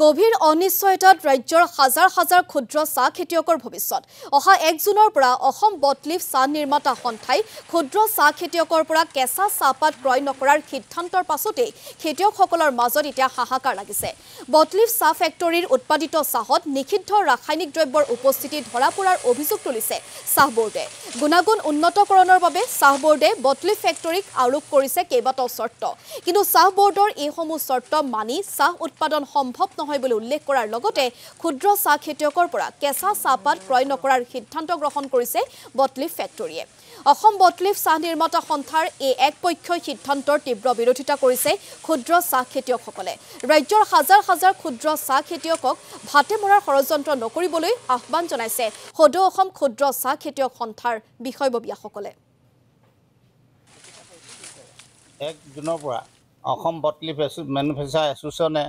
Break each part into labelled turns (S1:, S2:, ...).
S1: গভীৰ অনিশ্চয়তাত ৰাজ্যৰ হাজাৰ হাজাৰ ক্ষুদ্ৰ চাহ খেতিয়কৰ ভৱিষ্যত অহা ১ জুনৰ পৰা অসম বটলিফ চাহ নিৰ্মাতা সন্থাই ক্ষুদ্ৰ চাহ খেতিয়কৰ পৰা কেঁচা চাহপাত ক্ৰয় নকৰাৰ সিদ্ধান্তৰ পাছতেই খেতিয়কসকলৰ মাজত এতিয়া হাহাকাৰ লাগিছে। বটলিফ চাহ ফেক্টৰীৰ উৎপাদিত চাহত নিষিদ্ধ ৰাসায়নিক দ্ৰব্যৰ উপস্থিতি ধৰা পৰাৰ অভিযোগ তুলিছে চাহ বোৰ্ডে। গুণাগুণ উন্নতকৰণৰ বাবে চাহ বোৰ্ডে বটলিফ ফেক্টৰীক আৰোপ কৰিছে কেইবাটাও চৰ্ত। কিন্তু চাহ বোৰ্ডৰ এইসমূহ চৰ্ত মানি চাহ উৎপাদন সম্ভৱ নহয় বুলি উল্লেখ কৰাৰ লগতে ক্ষুদ্ৰ চাহ খেতিয়কৰ পৰা কেঁচা চাহপাত ক্ৰয় নকৰাৰ সিদ্ধান্ত গ্ৰহণ কৰিছে বটলিফ ফেক্টৰীয়ে। অসম বটলিফ চাহ নিৰ্মাতা সন্থাৰ এই একপক্ষীয় সিদ্ধান্তৰ তীব্ৰ বিৰোধিতা কৰিছে ক্ষুদ্ৰ চাহ খেতিয়কসকলে। ৰাজ্যৰ হাজাৰ হাজাৰ ক্ষুদ্ৰ চাহ খেতিয়কক ভাতে মৰাৰ ষড়যন্ত্ৰ নকৰিবলৈ আহ্বান জনাইছে সদৌ অসম ক্ষুদ্ৰ চাহ খেতিয়ক সন্থাৰ বিষয়ববীয়াসকলে।
S2: ১ জুনৰ পৰা অসম বটলিফ মেনুফেকচাৰ এছ'চিয়েশ্যনে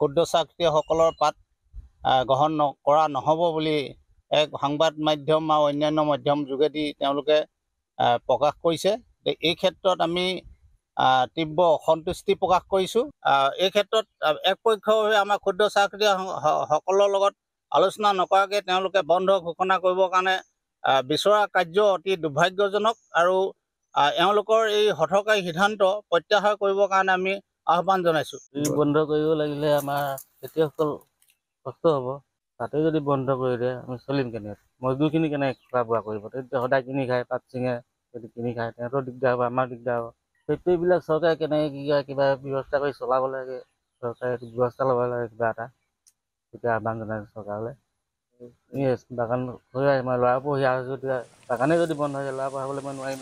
S2: ক্ষুদ্ৰ চাহ খেতিয়কসকলৰ পাত গ্ৰহণ কৰা নহ'ব বুলি এক সংবাদ মাধ্যম আৰু অন্যান্য মাধ্যম যোগেদি তেওঁলোকে প্ৰকাশ কৰিছে। এই ক্ষেত্ৰত আমি তীব্ৰ অসন্তুষ্টি প্ৰকাশ কৰিছোঁ। এই ক্ষেত্ৰত একপক্ষীয়ভাৱে আমাৰ ক্ষুদ্ৰ চাহ খেতিয়কসকলৰ লগত আলোচনা নকৰাকৈ তেওঁলোকে বন্ধ ঘোষণা কৰিবৰ কাৰণে বিচৰা কাৰ্য অতি দুৰ্ভাগ্যজনক আৰু এওঁলোকৰ এই হঠকাৰী সিদ্ধান্ত প্ৰত্যাহাৰ কৰিবৰ কাৰণে আমি আহ্বান জনাইছোঁ।
S3: বন্ধ কৰিব লাগিলে আমাৰ খেতিয়কসকল কষ্ট হ'ব। তাতে যদি বন্ধ কৰি দিয়ে আমি চলিম কেনেকৈ? মজদুৰখিনি কেনেকৈ খোৱা বোৱা কৰিব? তেতিয়া সদায় কিনি খায়, পাত ছিঙে যদি কিনি খায় সিহঁতৰ দিগদাৰ হ'ব, আমাৰ দিগদাৰ হ'ব। ফেক্টৰীবিলাক চৰকাৰে কেনেকৈ কি কৰে কিবা ব্যৱস্থা কৰি চলাব লাগে, চৰকাৰে ব্যৱস্থা ল'ব লাগে কিবা এটা। তেতিয়া আহ্বান জনাইছোঁ চৰকাৰলৈ। বাগান হৈ মই ল'ৰা পঢ়ি আছোঁ, এতিয়া বাগানে যদি বন্ধ হৈ যায় ল'ৰা পঢ়াবলৈ মই নোৱাৰিম।